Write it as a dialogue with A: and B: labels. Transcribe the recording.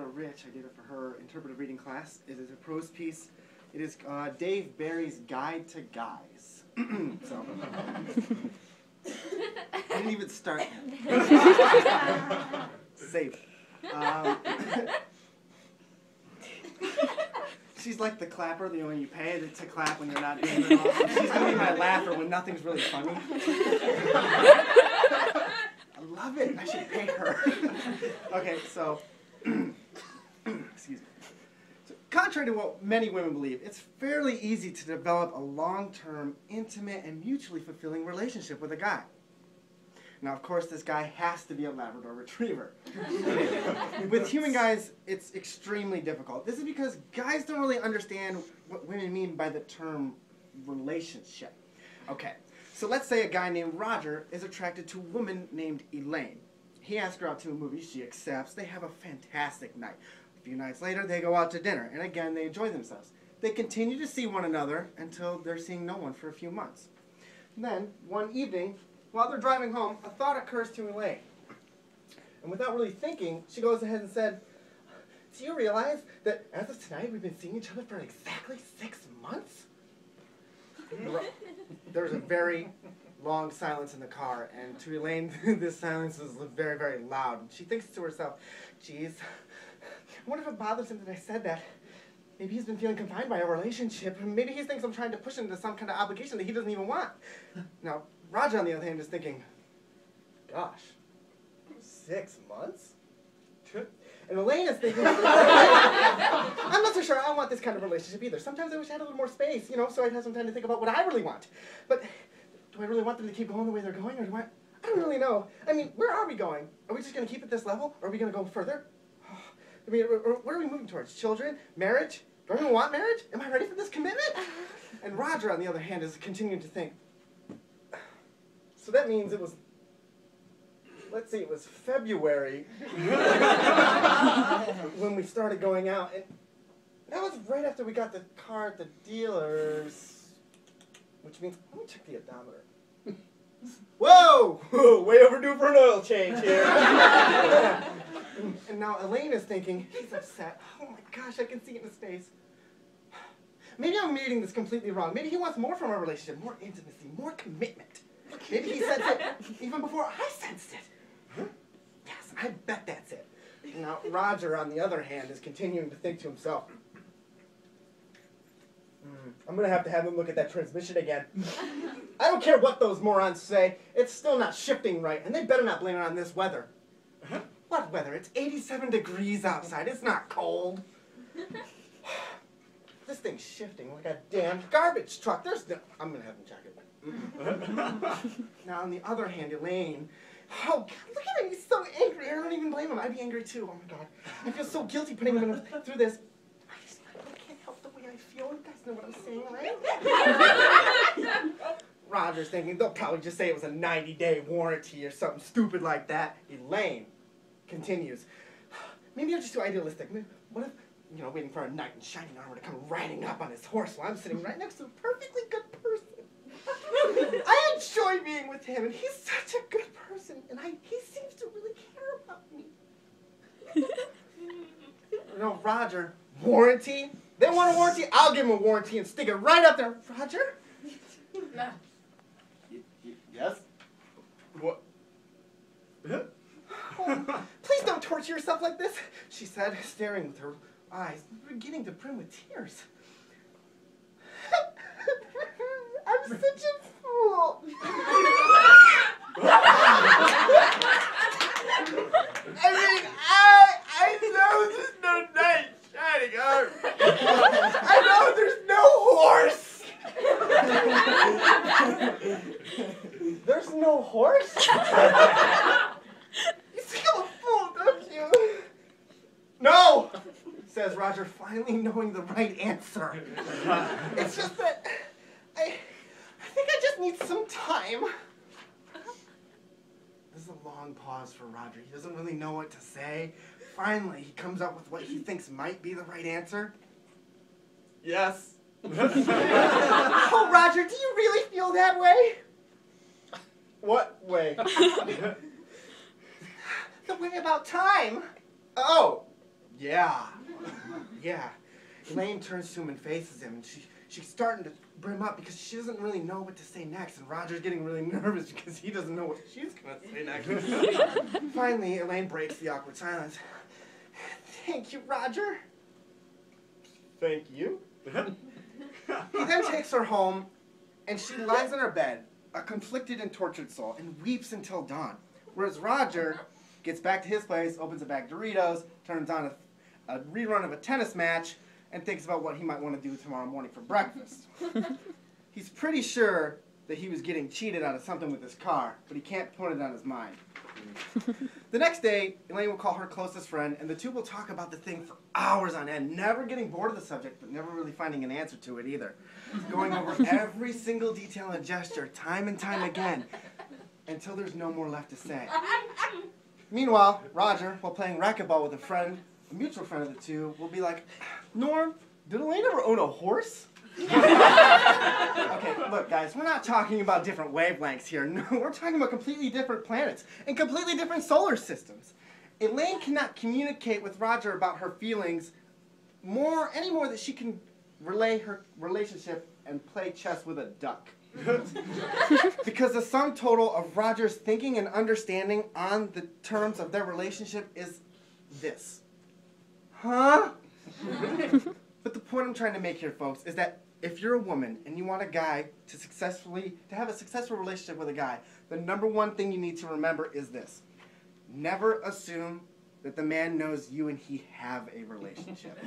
A: Rich, I did it for her interpretive reading class. It is a prose piece. It is Dave Barry's Guide to Guys. So, I didn't even start yet. Safe. She's like the clapper, you know, when you pay to clap when you're not doing it all. She's going to be my laugher when nothing's really funny. I love it. I should pay her. Okay, so, excuse me. So, contrary to what many women believe, it's fairly easy to develop a long-term, intimate, and mutually fulfilling relationship with a guy. Now, of course, this guy has to be a Labrador Retriever. With human guys, it's extremely difficult. This is because guys don't really understand what women mean by the term relationship. Okay, so let's say a guy named Roger is attracted to a woman named Elaine. He asks her out to a movie, she accepts, they have a fantastic night. A few nights later, they go out to dinner, and again, they enjoy themselves. They continue to see one another until they're seeing no one for a few months. And then, one evening, while they're driving home, a thought occurs to Elaine. And without really thinking, she goes ahead and said, "Do you realize that as of tonight, we've been seeing each other for exactly 6 months?" There's a very long silence in the car, and to Elaine, this silence is very, very loud. And she thinks to herself, geez, I wonder if it bothers him that I said that. Maybe he's been feeling confined by our relationship. Maybe he thinks I'm trying to push him into some kind of obligation that he doesn't even want. Now, Roger, on the other hand, is thinking, gosh, 6 months? And Elaine is thinking, I'm not so sure I want this kind of relationship either. Sometimes I wish I had a little more space, you know, so I'd have some time to think about what I really want. But do I really want them to keep going the way they're going, or do I don't really know. I mean, where are we going? Are we just going to keep at this level, or are we going to go further? I mean, where are we moving towards? Children? Marriage? Do I even want marriage? Am I ready for this commitment? And Roger, on the other hand, is continuing to think. So that means it was, let's see, it was February when we started going out. And that was right after we got the car at the dealer's, which means, let me check the odometer. Whoa! Way overdue for an oil change here. And now Elaine is thinking, he's upset. Oh my gosh, I can see it in his face. Maybe I'm reading this completely wrong. Maybe he wants more from our relationship, more intimacy, more commitment. Maybe he sensed it even before I sensed it. Yes, I bet that's it. Now, Roger, on the other hand, is continuing to think to himself, I'm going to have him look at that transmission again. I don't care what those morons say. It's still not shifting right, and they better not blame it on this weather. What weather? It's 87 degrees outside. It's not cold. This thing's shifting like a damn garbage truck. There's no... I'm going to have him check it. Now, on the other hand, Elaine... Oh, God, look at him. He's so angry. I don't even blame him. I'd be angry, too. Oh, my God. I feel so guilty putting him through this. I can't help the way I feel. You guys know what I'm saying, right? Roger's thinking they'll probably just say it was a 90-day warranty or something stupid like that. Elaine continues. Maybe I'm just too idealistic. What if, you know, waiting for a knight in shining armor to come riding up on his horse while I'm sitting right next to a perfectly good person? I enjoy being with him, and he's such a good person, and he seems to really care about me. No, Roger, warranty? They want a warranty? I'll give him a warranty and stick it right up there. Roger?
B: No.
A: Yes? What? Oh, please don't torture yourself like this, she said, staring with her eyes beginning to brim with tears. I'm such a fool. I mean, I know there's no knight shining armor. I know there's no horse. There's no horse? You feel a fool, don't you? No, says Roger, finally knowing the right answer. It's just that I think I just need some time. This is a long pause for Roger. He doesn't really know what to say. Finally, he comes up with what he thinks might be the right answer. Yes. Oh, Roger, do you really feel that way? What way? The way about time. Oh, Yeah. Yeah. Elaine turns to him and faces him, and she's starting to brim up because she doesn't really know what to say next, and Roger's getting really nervous because he doesn't know what she's going to say next. Finally, Elaine breaks the awkward silence. Thank you, Roger. Thank you. He then takes her home, and she lies in her bed, a conflicted and tortured soul, and weeps until dawn. Whereas Roger gets back to his place, opens a bag of Doritos, turns on a rerun of a tennis match, and thinks about what he might want to do tomorrow morning for breakfast. He's pretty sure that he was getting cheated out of something with his car, but he can't put it on his mind. The next day, Elaine will call her closest friend, and the two will talk about the thing for hours on end, never getting bored of the subject, but never really finding an answer to it either. Going over every single detail and gesture, time and time again, until there's no more left to say. Meanwhile, Roger, while playing racquetball with a friend, a mutual friend of the two, will be like, Norm, did Elaine ever own a horse? Okay, look guys, we're not talking about different wavelengths here. No, we're talking about completely different planets and completely different solar systems. Elaine cannot communicate with Roger about her feelings any more than she can relay her relationship and play chess with a duck. Because the sum total of Roger's thinking and understanding on the terms of their relationship is this. Huh? But the point I'm trying to make here, folks, is that if you're a woman and you want a guy to have a successful relationship with a guy, the number one thing you need to remember is this. Never assume that the man knows you and he have a relationship.